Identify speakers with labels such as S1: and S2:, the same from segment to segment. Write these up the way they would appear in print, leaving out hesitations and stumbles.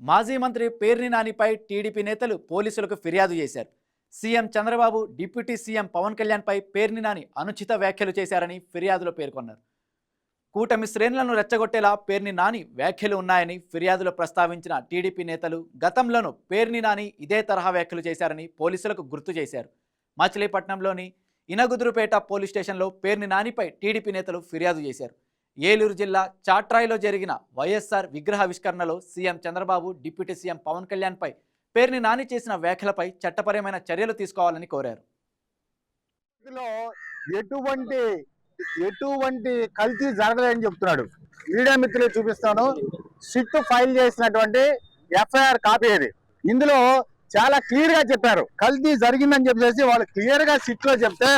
S1: మాజీ మంత్రి పేర్ని నానిపై టీడీపీ నేతలు పోలీసులకు ఫిర్యాదు చేశారు. CM Chandrababu, deputy CM Pawan కళ్యాణ్పై పేర్ని నాని అనుచిత వ్యాఖ్యలు చేశారని ఫిర్యాదులో పేర్కొన్నారు. కూటమి శ్రేణులను రెచ్చగొట్టేలా పేర్ని నాని వ్యాఖ్యలు ఉన్నాయని ఫిర్యాదులో ప్రస్తావించిన టీడీపీ నేతలు గతంలోనూ పేర్ని నాని ఇదే తరహా వ్యాఖ్యలు చేశారని పోలీసులకు గుర్తు చేశారు. మచిలీపట్నంలోని ఇనగుదురుపేట పోలీస్ స్టేషన్లో పేర్ని నానిపై టీడీపీ నేతలు ఫిర్యాదు చేశారు. ఏలూరు జిల్లా చాట్రాయిలో జరిగిన వైఎస్ఆర్ విగ్రహావిష్కరణలో CM Chandrababu, deputy CM Pawan కళ్యాణ్పై పేర్ని నాని చేసిన వ్యాఖ్యలపై చట్టపరమైన చర్యలు తీసుకోవాలని కోరారు.
S2: ఎటువంటి కల్తీ జరగలేదని చెప్తున్నాడు. మీడియా మిత్రులు చూపిస్తాను. సిట్ ఫైల్ చేసినటువంటి ఎఫ్ఐఆర్ కాపీ అది. ఇందులో చాలా క్లియర్ గా చెప్పారు కల్తీ జరిగిందని చెప్పేసి. వాళ్ళు క్లియర్ గా సిట్ లో చెప్తే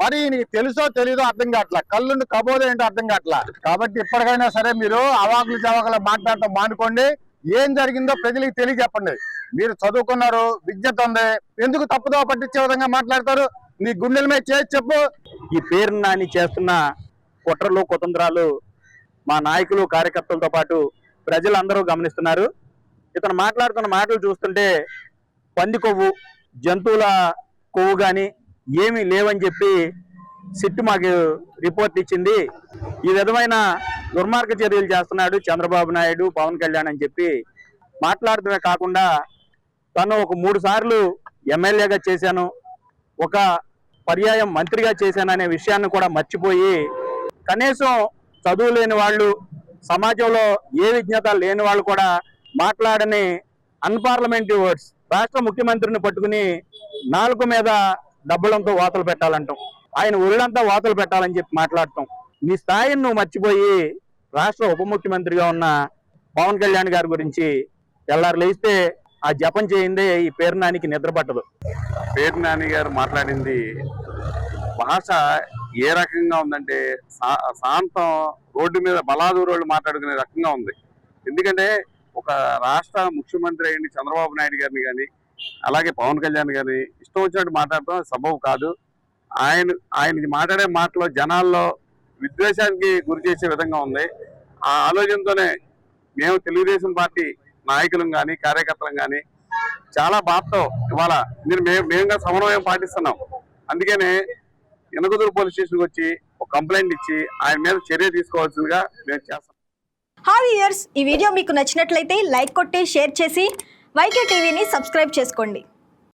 S2: మరి నీకు తెలుసో తెలీదో అర్థం కావట్లా, కళ్ళుండి కబోదో ఏంటో అర్థం కావట్లా. కాబట్టి ఇప్పటికైనా సరే మీరు అవాకులు చవాకులు మాట్లాడటం మానుకోండి. ఏం జరిగిందో ప్రజలకు తెలియజెప్పండి. మీరు చదువుకున్నారు, విజ్ఞత ఉంది, ఎందుకు తప్పుదో పట్టించే విధంగా మాట్లాడతారు? నీ గుండెల మీద చేసి చెప్పు.
S3: ఈ పేర్ని నాని చేస్తున్న కుట్రలు, కుతంత్రాలు మా నాయకులు, కార్యకర్తలతో పాటు ప్రజలందరూ గమనిస్తున్నారు. ఇతను మాట్లాడుతున్న మాటలు చూస్తుంటే పంది కొవ్వు, జంతువుల కొవ్వు కానీ ఏమీ లేవని చెప్పి సిట్ మాకు రిపోర్ట్ ఇచ్చింది. ఈ విధమైన దుర్మార్గ చర్యలు చేస్తున్నాడు చంద్రబాబు నాయుడు, పవన్ కళ్యాణ్ అని చెప్పి మాట్లాడటమే కాకుండా తను ఒక 3 సార్లు ఎమ్మెల్యేగా చేశాను, ఒక పర్యాయం మంత్రిగా చేశాననే విషయాన్ని కూడా మర్చిపోయి కనీసం చదువు లేని వాళ్ళు, సమాజంలో ఏ విజ్ఞత లేని వాళ్ళు కూడా మాట్లాడని అన్పార్లమెంటరీ వర్డ్స్ రాష్ట్ర ముఖ్యమంత్రిని పట్టుకుని నాలుక మీద డబ్బులంతో వాతలు పెట్టాలంటాం, ఆయన ఒళ్ళంతా వాతలు పెట్టాలని చెప్పి మాట్లాడటం. నీ స్థాయిని నువ్వు మర్చిపోయి రాష్ట్ర ఉప ముఖ్యమంత్రిగా ఉన్న పవన్ కళ్యాణ్ గారి గురించి తెల్లారు లేస్తే ఆ జపం చేయిందే ఈ పేర్ని నానికి నిద్ర పట్టదు.
S4: పేర్ని నాని గారు మాట్లాడింది భాష ఏ రకంగా ఉందంటే శాంతం రోడ్డు మీద బలాదూరోళ్ళు మాట్లాడుకునే రకంగా ఉంది. ఎందుకంటే ఒక రాష్ట్ర ముఖ్యమంత్రి అయిన చంద్రబాబు నాయుడు గారిని కానీ అలాగే పవన్ కళ్యాణ్ గారిని ఇష్టం వచ్చినట్టు మాట్లాడటం సబబు కాదు. ఆయనకి మాట్లాడే మాటలో జనాల్లో విద్వేషానికి గురి చేసే విధంగా ఉంది. ఆ ఆలోచనతోనే మేము తెలుగుదేశం పార్టీ నాయకులం కానీ కార్యకర్తలం కానీ చాలా బాధతో ఇవాళ మేముగా సమన్వయం పాటిస్తున్నాం. అందుకనే ఇనగుదురు పోలీస్ స్టేషన్కి వచ్చి ఒక కంప్లైంట్ ఇచ్చి ఆయన మీద చర్య తీసుకోవాల్సిందిగా మేము చేస్తాం.
S5: హాయ్ వ్యూయర్స్, ఈ వీడియో మీకు నచ్చినట్లయితే లైక్ కొట్టి షేర్ చేసి వైకే టీవీని సబ్స్క్రైబ్ చేసుకోండి.